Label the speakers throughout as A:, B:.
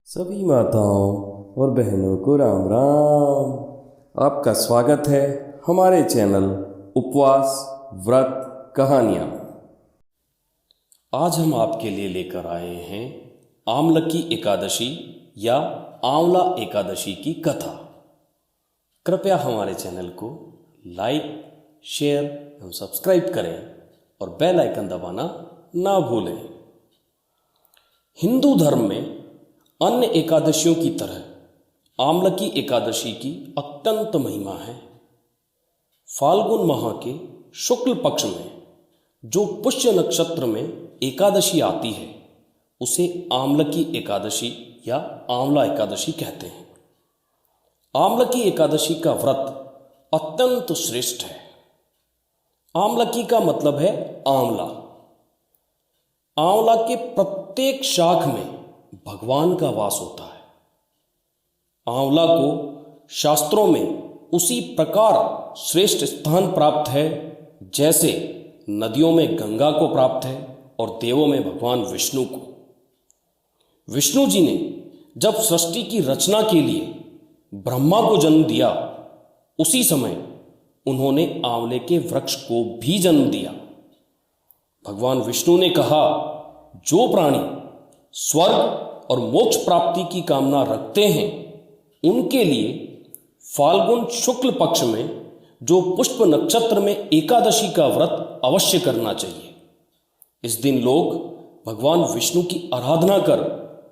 A: सभी माताओं और बहनों को राम राम। आपका स्वागत है हमारे चैनल उपवास व्रत कहानियाँ। आज हम आपके लिए लेकर आए हैं आमलकी एकादशी या आंवला एकादशी की कथा। कृपया हमारे चैनल को लाइक, शेयर एवं सब्सक्राइब करें और बेल आइकन दबाना ना भूलें। हिंदू धर्म में अन्य एकादशियों की तरह आमलकी एकादशी की अत्यंत महिमा है। फाल्गुन माह के शुक्ल पक्ष में जो पुष्य नक्षत्र में एकादशी आती है उसे आमलकी एकादशी या आंवला एकादशी कहते हैं। आमलकी एकादशी का व्रत अत्यंत श्रेष्ठ है। आमलकी का मतलब है आंवला। आंवला के प्रत्येक शाख में भगवान का वास होता है। आंवला को शास्त्रों में उसी प्रकार श्रेष्ठ स्थान प्राप्त है जैसे नदियों में गंगा को प्राप्त है और देवों में भगवान विष्णु को। विष्णु जी ने जब सृष्टि की रचना के लिए ब्रह्मा को जन्म दिया उसी समय उन्होंने आंवले के वृक्ष को भी जन्म दिया। भगवान विष्णु ने कहा, जो प्राणी स्वर्ग और मोक्ष प्राप्ति की कामना रखते हैं उनके लिए फाल्गुन शुक्ल पक्ष में जो पुष्प नक्षत्र में एकादशी का व्रत अवश्य करना चाहिए। इस दिन लोग भगवान विष्णु की आराधना कर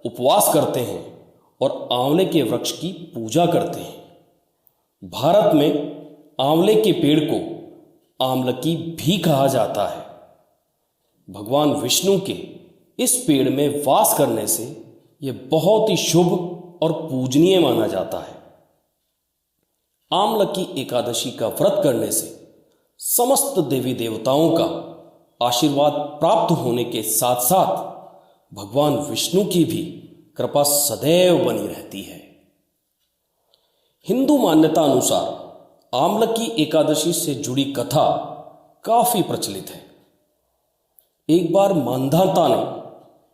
A: उपवास करते हैं और आंवले के वृक्ष की पूजा करते हैं। भारत में आंवले के पेड़ को आमलकी भी कहा जाता है। भगवान विष्णु के इस पेड़ में वास करने से यह बहुत ही शुभ और पूजनीय माना जाता है। आमलकी एकादशी का व्रत करने से समस्त देवी देवताओं का आशीर्वाद प्राप्त होने के साथ साथ भगवान विष्णु की भी कृपा सदैव बनी रहती है। हिंदू मान्यता अनुसार आमलकी एकादशी से जुड़ी कथा काफी प्रचलित है। एक बार मांधाता ने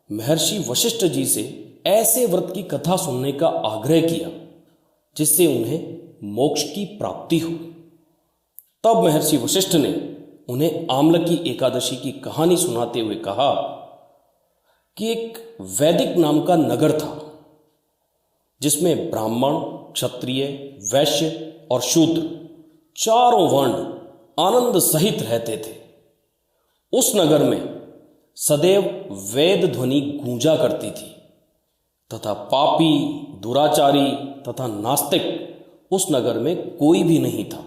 A: महर्षि वशिष्ठ जी से ऐसे व्रत की कथा सुनने का आग्रह किया जिससे उन्हें मोक्ष की प्राप्ति हो। तब महर्षि वशिष्ठ ने उन्हें आमलकी एकादशी की कहानी सुनाते हुए कहा कि एक वैदिक नाम का नगर था जिसमें ब्राह्मण, क्षत्रिय, वैश्य और शूद्र चारों वर्ण आनंद सहित रहते थे। उस नगर में सदैव वेद ध्वनि गूंजा करती थी तथा पापी, दुराचारी तथा नास्तिक उस नगर में कोई भी नहीं था।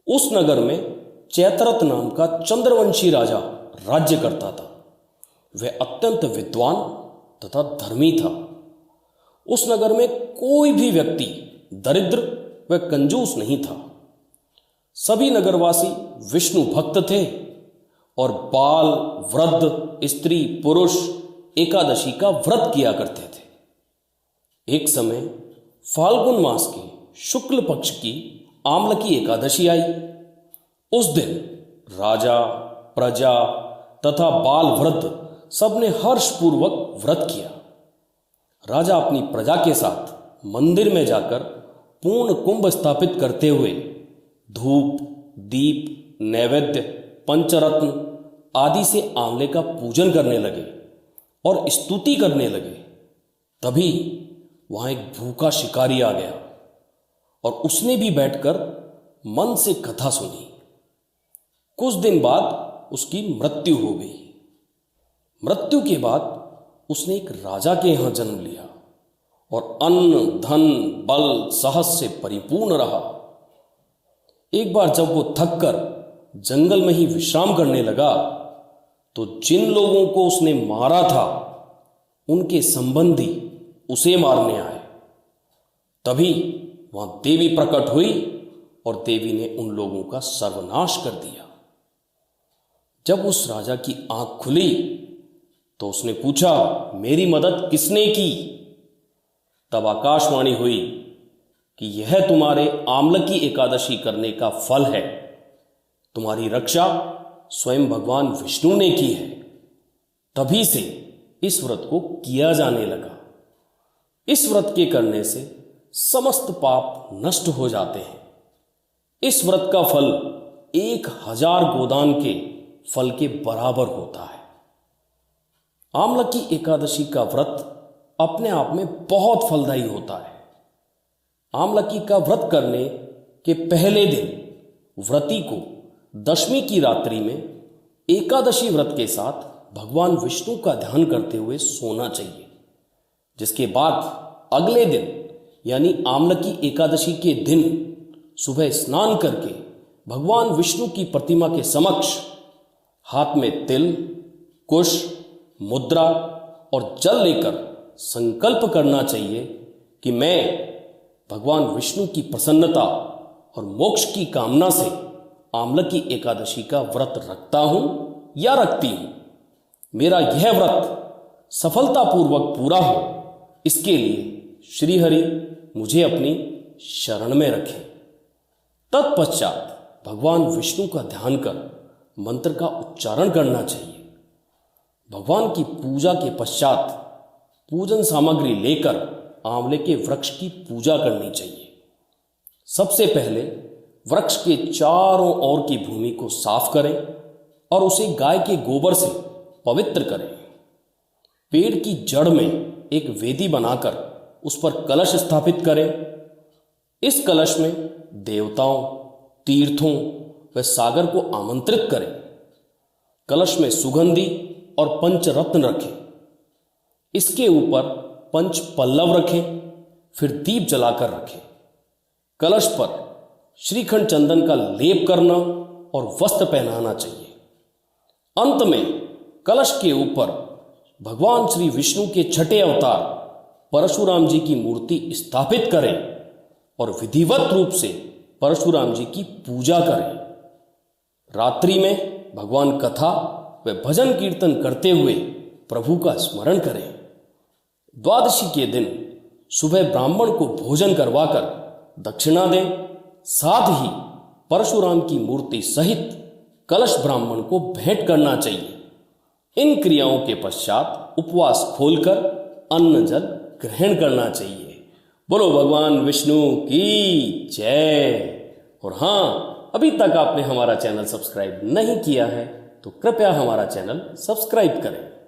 A: उस नगर में चैत्ररथ नाम का चंद्रवंशी राजा राज्य करता था। वह अत्यंत विद्वान तथा धर्मी था। उस नगर में कोई भी व्यक्ति दरिद्र व कंजूस नहीं था। सभी नगरवासी विष्णु भक्त थे और बाल, वृद्ध, स्त्री, पुरुष एकादशी का व्रत किया करते थे। एक समय फाल्गुन मास के शुक्ल पक्ष की आमलकी एकादशी आई। उस दिन राजा, प्रजा तथा बाल, वृद्ध सबने हर्षपूर्वक व्रत किया। राजा अपनी प्रजा के साथ मंदिर में जाकर पूर्ण कुंभ स्थापित करते हुए धूप, दीप, नैवेद्य, पंचरत्न आदि से आंवले का पूजन करने लगे और स्तुति करने लगे। तभी वहां एक भूखा शिकारी आ गया और उसने भी बैठकर मन से कथा सुनी। कुछ दिन बाद उसकी मृत्यु हो गई। मृत्यु के बाद उसने एक राजा के यहां जन्म लिया और अन्न, धन, बल, साहस से परिपूर्ण रहा। एक बार जब वो थक कर जंगल में ही विश्राम करने लगा तो जिन लोगों को उसने मारा था उनके संबंधी उसे मारने आए। तभी वहां देवी प्रकट हुई और देवी ने उन लोगों का सर्वनाश कर दिया। जब उस राजा की आंख खुली तो उसने पूछा, मेरी मदद किसने की? तब आकाशवाणी हुई कि यह तुम्हारे आमलकी एकादशी करने का फल है। तुम्हारी रक्षा स्वयं भगवान विष्णु ने की है। तभी से इस व्रत को किया जाने लगा। इस व्रत के करने से समस्त पाप नष्ट हो जाते हैं। इस व्रत का फल 1000 गोदान के फल के बराबर होता है। आमला की एकादशी का व्रत अपने आप में बहुत फलदायी होता है। आमला की का व्रत करने के पहले दिन व्रती को दशमी की रात्रि में एकादशी व्रत के साथ भगवान विष्णु का ध्यान करते हुए सोना चाहिए, जिसके बाद अगले दिन यानी आमला की एकादशी के दिन सुबह स्नान करके भगवान विष्णु की प्रतिमा के समक्ष हाथ में तिल, कुश, मुद्रा और जल लेकर संकल्प करना चाहिए कि मैं भगवान विष्णु की प्रसन्नता और मोक्ष की कामना से आमला की एकादशी का व्रत रखता हूं या रखती हूं। मेरा यह व्रत सफलतापूर्वक पूरा हो, इसके लिए श्रीहरि मुझे अपनी शरण में रखें। तत्पश्चात भगवान विष्णु का ध्यान कर मंत्र का उच्चारण करना चाहिए। भगवान की पूजा के पश्चात पूजन सामग्री लेकर आंवले के वृक्ष की पूजा करनी चाहिए। सबसे पहले वृक्ष के चारों ओर की भूमि को साफ करें और उसे गाय के गोबर से पवित्र करें। पेड़ की जड़ में एक वेदी बनाकर उस पर कलश स्थापित करें। इस कलश में देवताओं, तीर्थों व सागर को आमंत्रित करें। कलश में सुगंधी और पंचरत्न रखें। इसके ऊपर पंच पल्लव रखें, फिर दीप जलाकर रखें। कलश पर श्रीखंड चंदन का लेप करना और वस्त्र पहनाना चाहिए। अंत में कलश के ऊपर भगवान श्री विष्णु के छठे अवतार परशुराम जी की मूर्ति स्थापित करें और विधिवत रूप से परशुराम जी की पूजा करें। रात्रि में भगवान कथा व भजन कीर्तन करते हुए प्रभु का स्मरण करें। द्वादशी के दिन सुबह ब्राह्मण को भोजन करवाकर दक्षिणा दें। साथ ही परशुराम की मूर्ति सहित कलश ब्राह्मण को भेंट करना चाहिए। इन क्रियाओं के पश्चात उपवास खोलकर अन्न जल ग्रहण करना चाहिए। बोलो भगवान विष्णु की जय। और हाँ, अभी तक आपने हमारा चैनल सब्सक्राइब नहीं किया है तो कृपया हमारा चैनल सब्सक्राइब करें।